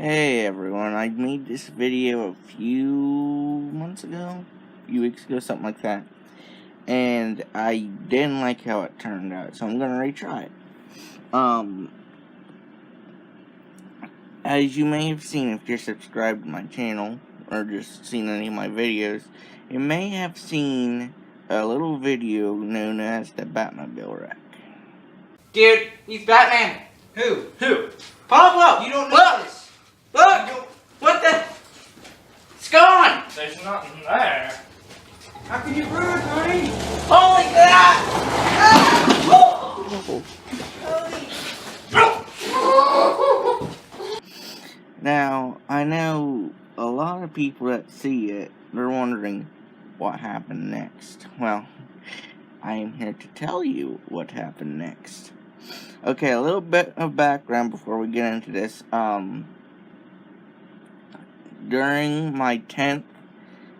Hey everyone, I made this video a few months ago, a few weeks ago, something like that, and I didn't like how it turned out, so I'm gonna retry it. As you may have seen if you're subscribed to my channel, or just seen any of my videos, you may have seen a little video known as the Batmobile Wreck. Dude, he's Batman. Who? Pablo! You don't know Look! this. Look! What the? It's gone! There's nothing there. How can you prove it, honey? Holy crap! Now, I know a lot of people that see it, they're wondering what happened next. Well, I am here to tell you what happened next. Okay, a little bit of background before we get into this. During my 10th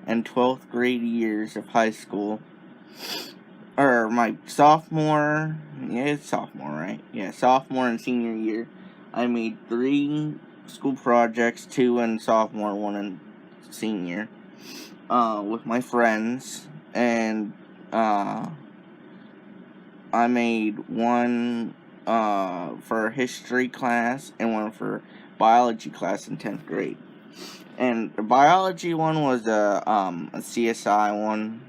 and 12th grade years of high school, or my sophomore, it's sophomore, right? Yeah, sophomore and senior year, I made 3 school projects, 2 in sophomore, 1 in senior, with my friends, and, I made 1, for history class, and 1 for biology class in 10th grade. And the biology one was a CSI one,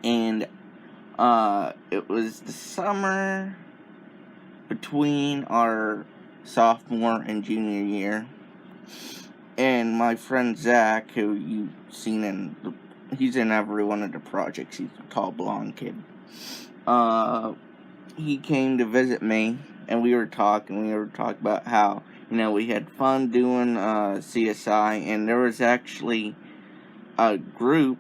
and it was the summer between our sophomore and junior year, and my friend Zach, who you've seen he's in every one of the projects, he's a tall blonde kid, he came to visit me, and we were talking about how, we had fun doing CSI, and there was actually a group,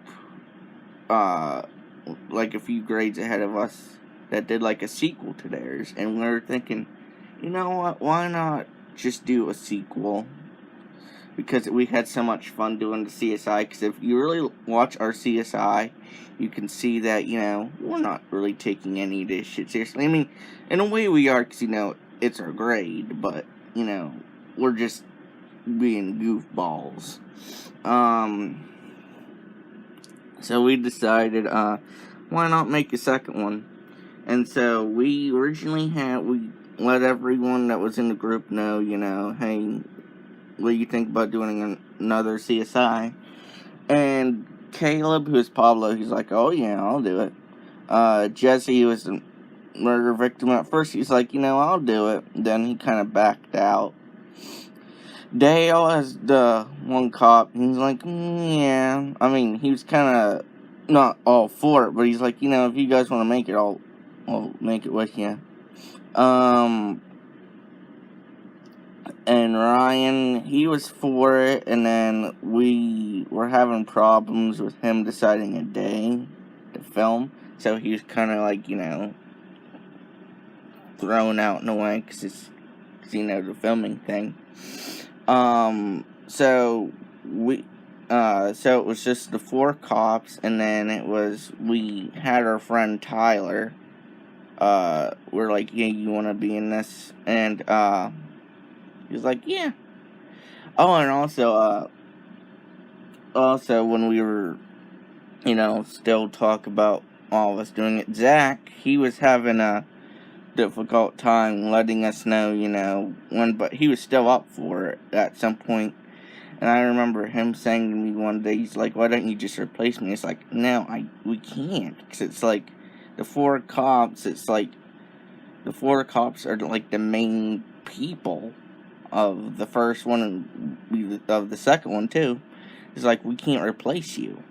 like a few grades ahead of us, that did like a sequel to theirs, and we were thinking, you know what, why not just do a sequel? Because we had so much fun doing the CSI, because if you really watch our CSI, you can see that, we're not really taking any of this shit seriously. I mean, in a way we are, because, it's our grade, but, we're just being goofballs. So we decided, why not make a second one? And so we originally we let everyone that was in the group know, hey, what do you think about doing another CSI? And Caleb, who is Pablo, he's like, oh yeah, I'll do it. Jesse, who was the murder victim at first, he's like, I'll do it. Then he kind of backed out. Dale, as the one cop, he's like, yeah. I mean, he was kind of not all for it, but he's like, if you guys want to make it, I'll make it with you. And Ryan, he was for it, and then we were having problems with him deciding a day to film, so he was kind of like, thrown out in a way, because it's, the filming thing. So it was just the 4 cops, and then we had our friend Tyler, we're like, yeah, you want to be in this? And, he was like, yeah. Oh, and also when we were, still talk about all of us doing it, Zach, he was having a difficult time letting us know, but he was still up for it at some point. And I remember him saying to me one day, he's like, why don't you just replace me? It's like, no, we can't, because it's like, the 4 cops, it's like, the 4 cops are like the main people of the first one and of the second one too. It's like, we can't replace you.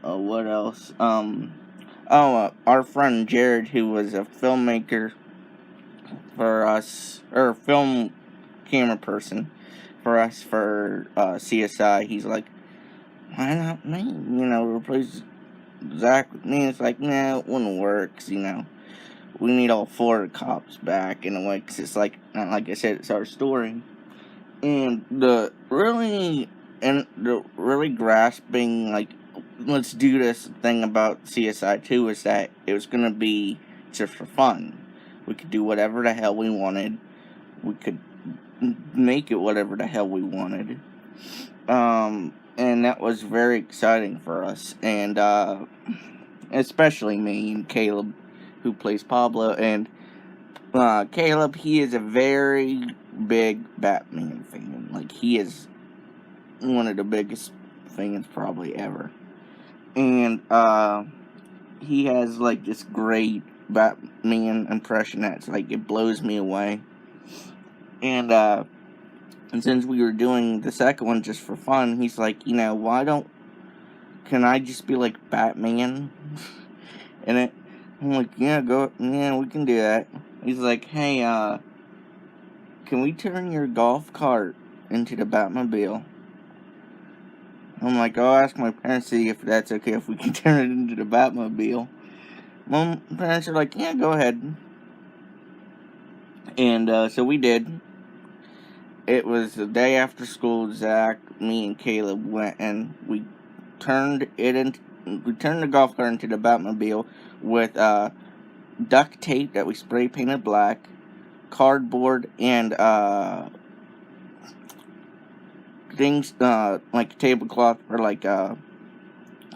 What else? Our friend Jared, who was a filmmaker for us, or film camera person for us for CSI, he's like, why not me? Replace Zach with me. It's like, no, it wouldn't work, 'cause, we need all 4 cops back in a way, because it's like I said, it's our story. And the really grasping, like, let's do this thing about CSI 2 is that it was going to be just for fun. We could do whatever the hell we wanted. We could make it whatever the hell we wanted. And that was very exciting for us. And, especially me and Caleb, who plays Pablo. And, Caleb, he is a very big Batman fan. Like, he is one of the biggest fans probably ever. And, he has, like, this great Batman impression that's, like, it blows me away. And since we were doing the second one just for fun, he's like, can I just be like Batman? And I'm like, yeah, we can do that. He's like, hey, can we turn your golf cart into the Batmobile? I'm like, I'll ask my parents to see if that's okay, if we can turn it into the Batmobile. My parents are like, yeah, go ahead. And so we did. It was the day after school. Zach, me, and Caleb went and we turned the golf cart into the Batmobile with duct tape that we spray painted black, cardboard, and things like tablecloth for like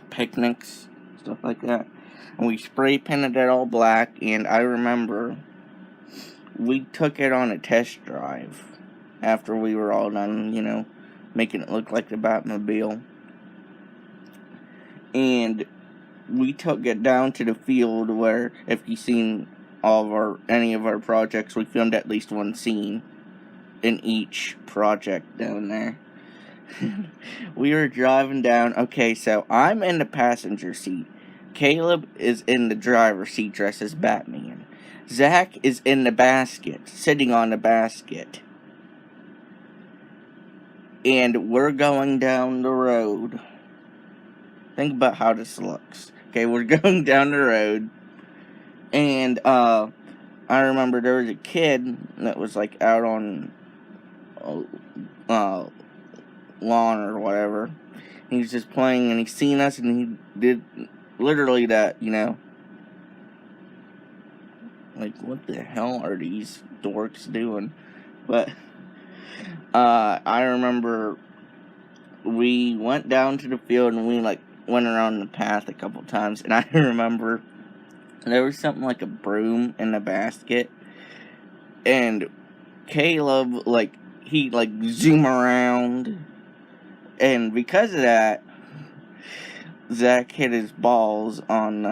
picnics, stuff like that. And we spray painted it all black. And I remember we took it on a test drive after we were all done, making it look like the Batmobile. And we took it down to the field where, if you've seen any of our projects, we filmed at least one scene in each project down there. We were driving down. Okay, so I'm in the passenger seat. Caleb is in the driver's seat dressed as Batman. Zach is in the basket, sitting on the basket. And we're going down the road. Think about how this looks. Okay, we're going down the road. And I remember there was a kid that was like out on lawn or whatever. He was just playing and he seen us and he did literally that, Like, what the hell are these dorks doing? But I remember we went down to the field and we went around the path a couple times, and I remember there was something like a broom in the basket, and Caleb he zoom around, and because of that, Zach hit his balls on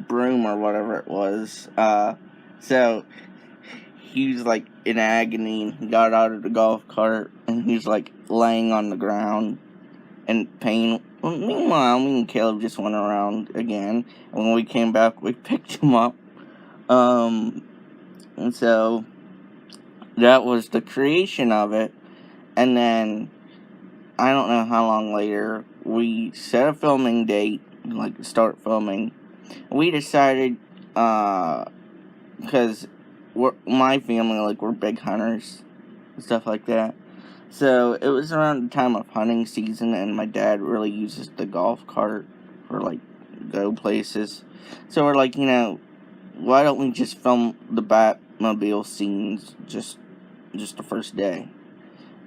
broom or whatever it was. So he was in agony, and he got out of the golf cart and he was laying on the ground in pain. Meanwhile, me and Caleb just went around again, and when we came back we picked him up. And so that was the creation of it. And then I don't know how long later we set a filming date, to start filming. We decided, because my family, we're big hunters and stuff like that. So it was around the time of hunting season, and my dad really uses the golf cart for go places. So we're why don't we just film the Batmobile scenes just the first day?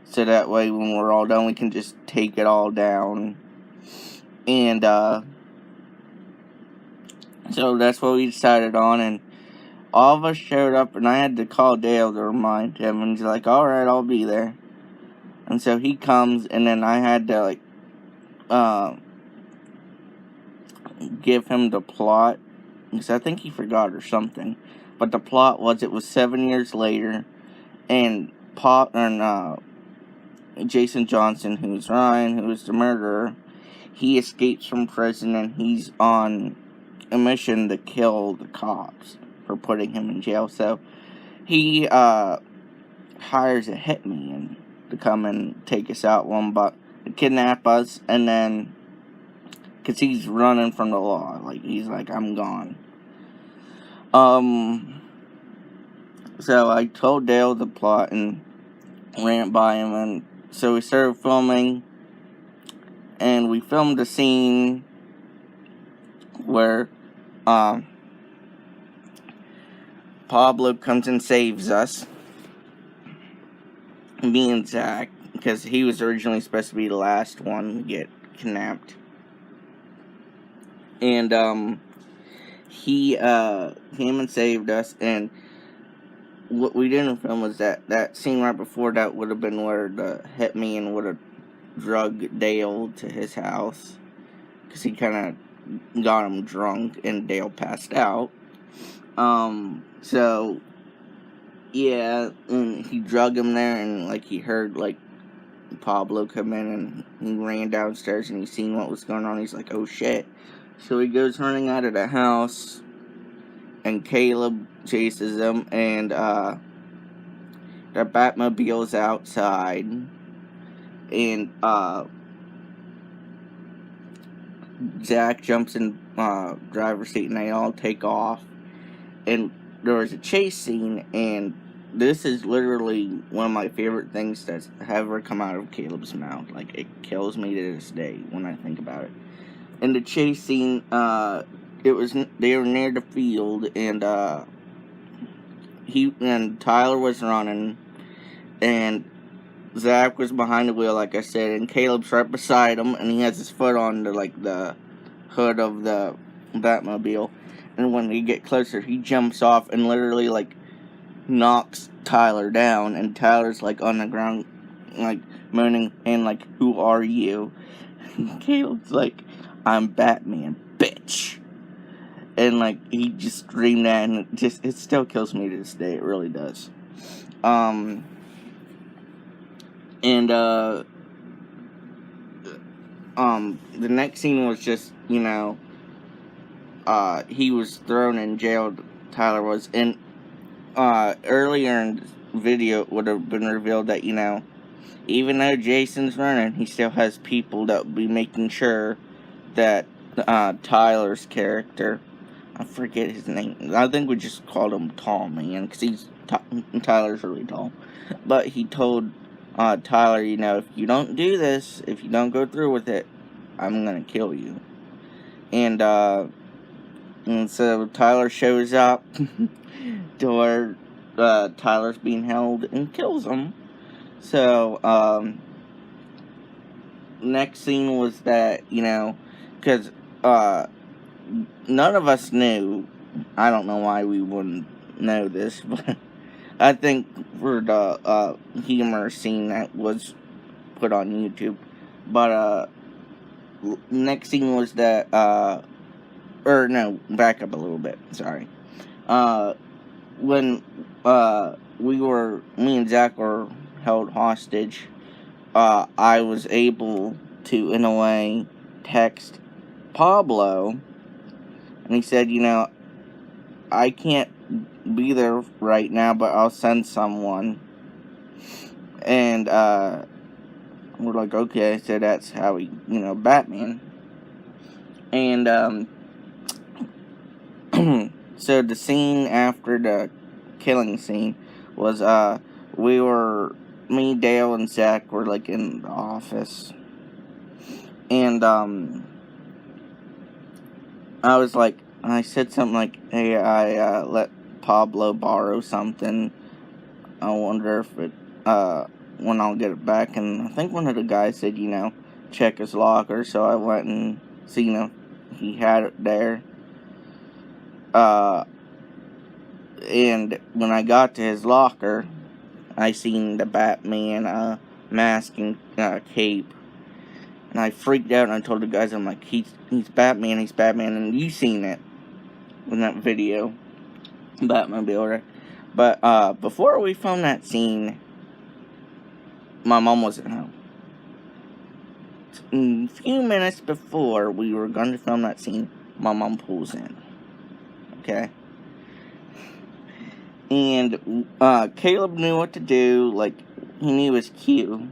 So that way when we're all done we can just take it all down. And so that's what we decided on, and all of us showed up, and I had to call Dale to remind him, and he's like, alright, I'll be there. And so he comes, and then I had to, give him the plot, because I think he forgot or something. But the plot was, it was 7 years later, and Jason Johnson, who's Ryan, who is the murderer, he escapes from prison, and he's on a mission to kill the cops for putting him in jail. So he hires a hitman to come and take us out kidnap us, and then because he's running from the law, he's I'm gone. So I told Dale the plot and ran it by him, and so we started filming, and we filmed a scene where Pablo comes and saves us. Me and Zach, because he was originally supposed to be the last one to get kidnapped. And, he, came and saved us, and what we didn't film was that scene right before that would have been where the hitman would have drug Dale to his house, because he kind of got him drunk, and Dale passed out. So, yeah, and he drug him there, and, like, he heard, like, Pablo come in, and he ran downstairs, and he seen what was going on. He's like, oh shit. So he goes running out of the house, and Caleb chases him, and the Batmobile's outside, and Zach jumps in driver's seat, and they all take off, and there was a chase scene, and this is literally one of my favorite things that's ever come out of Caleb's mouth. Like, it kills me to this day when I think about it. In the chase scene, they were near the field, and Tyler was running, and Zach was behind the wheel, like I said, and Caleb's right beside him, and he has his foot on the hood of the Batmobile, and when he get closer, he jumps off and literally, like, knocks Tyler down, and Tyler's, like, on the ground, like, moaning, and, like, who are you? And Caleb's like, I'm Batman, bitch. And, like, he just screamed that, and it still kills me to this day. It really does. The next scene was just, he was thrown in jail, Tyler was. And, earlier in the video, it would have been revealed that, even though Jason's running, he still has people that will be making sure that, Tyler's character, I forget his name. I think we just called him Tall Man, because Tyler's really tall. But he told Tyler, if you don't do this, if you don't go through with it, I'm gonna kill you. And so Tyler shows up to where Tyler's being held and kills him. So next scene was that, because none of us knew. I don't know why we wouldn't know this, but I think for the humor scene that was put on YouTube. But next scene was that back up a little bit, sorry. When me and Zach were held hostage, I was able to, in a way, text Pablo, and he said, I can't be there right now, but I'll send someone. And we're like, okay, so that's how he, Batman. And so the scene after the killing scene was me, Dale, and Zach were like in the office, and I said something like, hey, I let Pablo borrow something. I wonder if it, when I'll get it back. And I think one of the guys said, check his locker. So I went and seen if he had it there. And when I got to his locker, I seen the Batman mask and cape. And I freaked out, and I told the guys, I'm like, he's Batman, and you seen it in that video, Batmobile Wreck. But before we filmed that scene, my mom wasn't home. A few minutes before we were going to film that scene, my mom pulls in. Okay? And Caleb knew what to do, like, he knew his cue.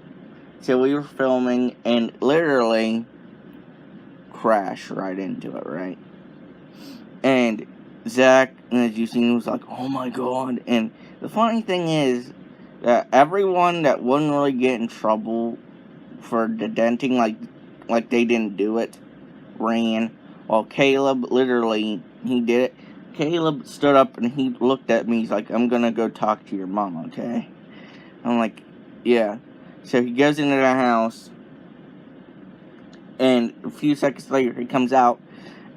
So we were filming, and literally crashed right into it, right? And Zach, as you seen, was like, oh my god. And the funny thing is that everyone that wouldn't really get in trouble for the denting, like they didn't do it, ran. While Caleb, literally, he did it. Caleb stood up and he looked at me. He's like, I'm gonna go talk to your mom, okay? I'm like, yeah. So he goes into the house, and a few seconds later he comes out.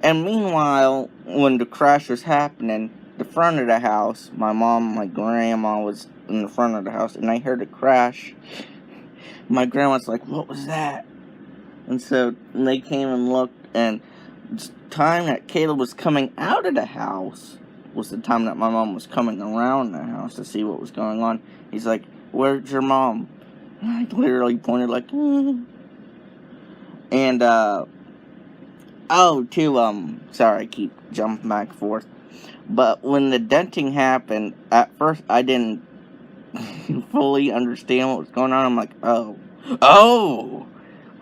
And meanwhile, when the crash was happening, the front of the house, my mom, my grandma was in the front of the house, and I heard it crash. My grandma's like, what was that? And so they came and looked, and the time that Caleb was coming out of the house was the time that my mom was coming around the house to see what was going on. He's like, where's your mom? And I literally pointed like, And, sorry, I keep jumping back and forth. But when the denting happened, at first I didn't fully understand what was going on. I'm like, oh!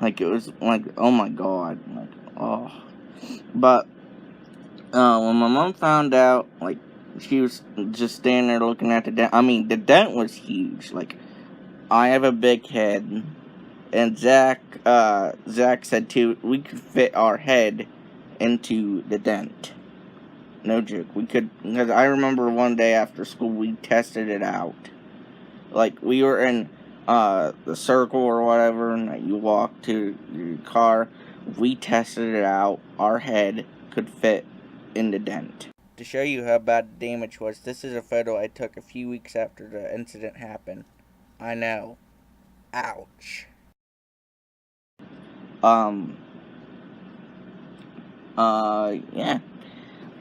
Like, it was like, oh my god. Like, oh. But, when my mom found out, like, she was just standing there looking at the dent. I mean, the dent was huge. Like, I have a big head. And Zach said too, we could fit our head into the dent. No joke. We could, because I remember one day after school, we tested it out. Like, we were in, the circle or whatever, and you walk to your car. We tested it out. Our head could fit in the dent. To show you how bad the damage was, this is a photo I took a few weeks after the incident happened. I know. Ouch. Yeah.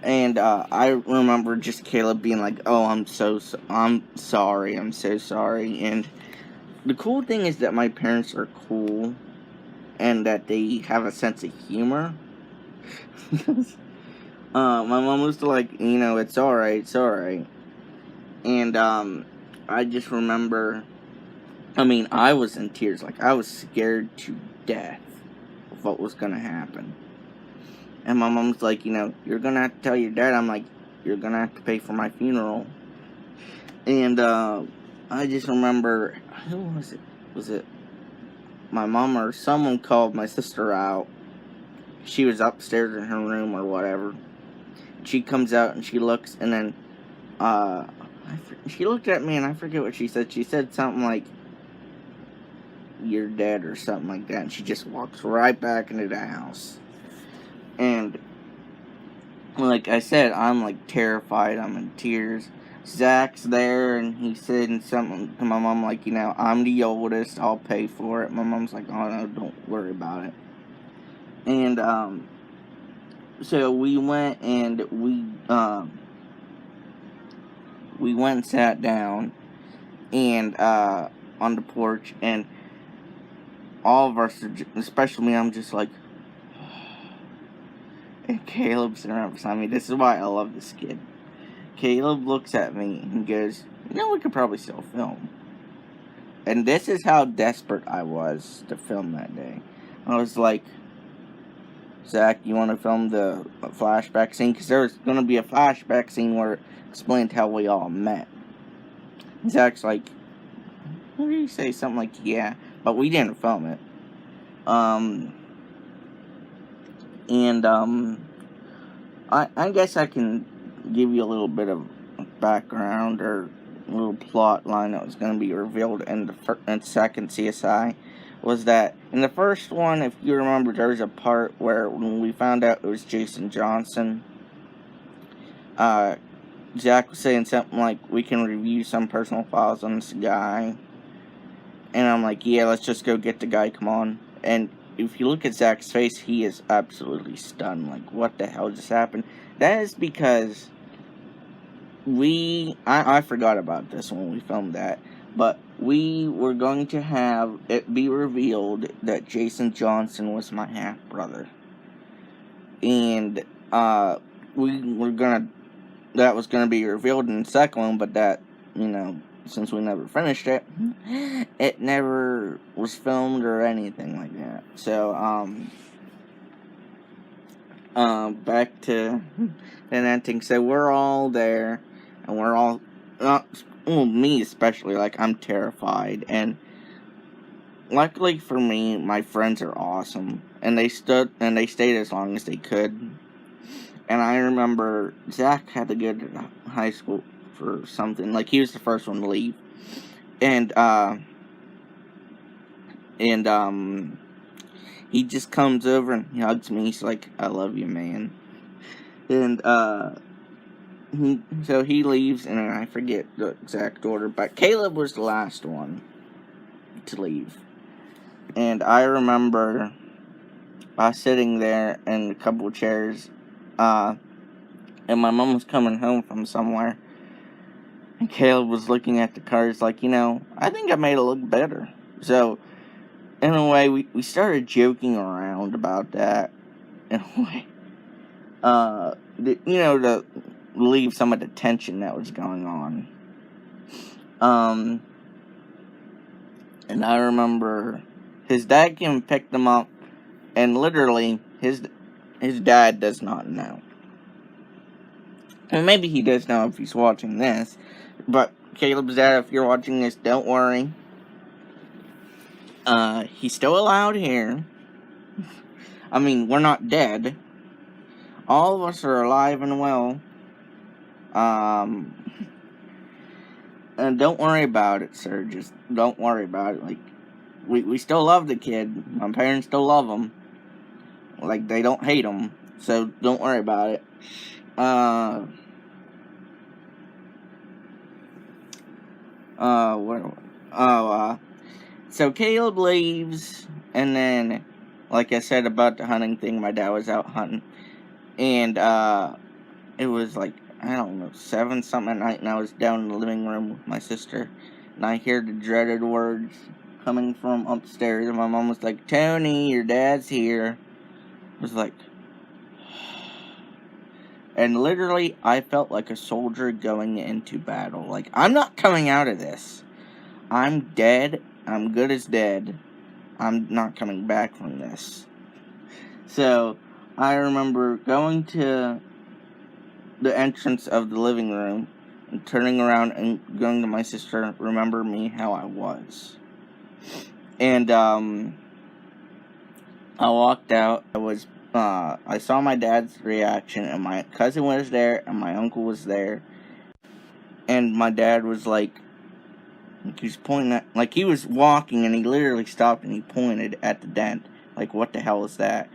And, I remember just Caleb being like, oh, I'm sorry, I'm so sorry. And the cool thing is that my parents are cool, and that they have a sense of humor. My mom was like, it's alright. And, I just remember, I was in tears, like, I was scared to death of what was gonna happen. And my mom's like, you're gonna have to tell your dad. I'm like, you're gonna have to pay for my funeral. And, I just remember, who was it? Was it my mom or someone called my sister out? She was upstairs in her room or whatever. She comes out and she looks, and then, she looked at me and I forget what she said. She said something like, you're dead or something like that. And she just walks right back into the house. And, like I said, I'm, like, terrified. I'm in tears. Zach's there, and he's saying something to my mom, like, I'm the oldest. I'll pay for it. My mom's like, oh, no, don't worry about it. And, so we went and we went and sat down, and, on the porch, and all of us, especially me, I'm just like, and Caleb's there beside me. This is why I love this kid. Caleb looks at me and goes, we could probably still film. And this is how desperate I was to film that day. I was like, Zach, you want to film the flashback scene? Because there was going to be a flashback scene where it explained how we all met. Zach's like, what did you say? Something like, yeah. But we didn't film it. I guess I can give you a little bit of background or a little plot line that was going to be revealed in the second CSI. Was that in the first one, if you remember, there was a part where when we found out it was Jason Johnson, Jack was saying something like, we can review some personal files on this guy. And I'm like, yeah, let's just go get the guy, come on. And if you look at Zach's face, he is absolutely stunned. Like, what the hell just happened? That is because I forgot about this when we filmed that, but we were going to have it be revealed that Jason Johnson was my half-brother. And, that was gonna be revealed in the second one, but that, since we never finished it, it never was filmed or anything like that. So, back to the ending. So we're all there, and we're all, me especially, like, I'm terrified, and luckily for me, my friends are awesome, and they stayed as long as they could, And I remember Zach had to go to high school for something. Like, he was the first one to leave. And he just comes over and he hugs me. He's like, I love you, man. And, so he leaves, and I forget the exact order, but Caleb was the last one to leave. And I remember sitting there in a couple of chairs, and my mom was coming home from somewhere, and Caleb was looking at the cars like, I think I made it look better. So, in a way, we started joking around about that, in a way. To relieve some of the tension that was going on. And I remember his dad came and picked him up, and literally, his dad does not know. And maybe he does know if he's watching this, but Caleb's dad, if you're watching this, don't worry. He's still allowed here. I mean, we're not dead. All of us are alive and well. And don't worry about it, sir. Just don't worry about it. Like, we still love the kid. My parents still love him. Like, they don't hate him. So don't worry about it. So Caleb leaves, and then, like I said about the hunting thing, my dad was out hunting, and, it was like, I don't know, 7-something at night, and I was down in the living room with my sister, and I hear the dreaded words coming from upstairs, and my mom was like, Tony, your dad's here. I was like, and literally, I felt like a soldier going into battle. Like, I'm not coming out of this. I'm dead. I'm good as dead. I'm not coming back from this. So, I remember going to the entrance of the living room and turning around and going to my sister, remember me how I was. And, I walked out. I saw my dad's reaction, and my cousin was there, and my uncle was there. And my dad was like, he was pointing at, like, he was walking, and he literally stopped, and he pointed at the dent. Like, what the hell is that?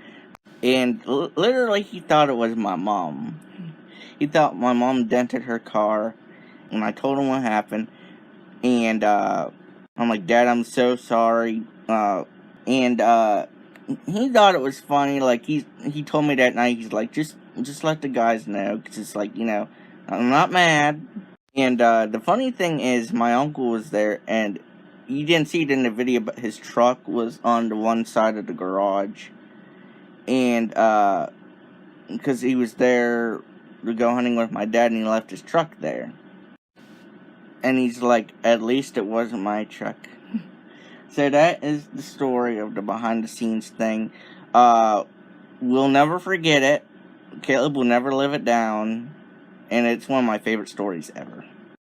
And literally, he thought it was my mom. He thought my mom dented her car, and I told him what happened. And, I'm like, Dad, I'm so sorry. He thought it was funny. Like, he told me that night, he's like, just let the guys know, because it's like, I'm not mad. And the funny thing is, my uncle was there, and you didn't see it in the video, but his truck was on the one side of the garage. And because he was there to go hunting with my dad, and he left his truck there. And he's like, at least it wasn't my truck. So that is the story of the behind-the-scenes thing. We'll never forget it. Caleb will never live it down. And it's one of my favorite stories ever.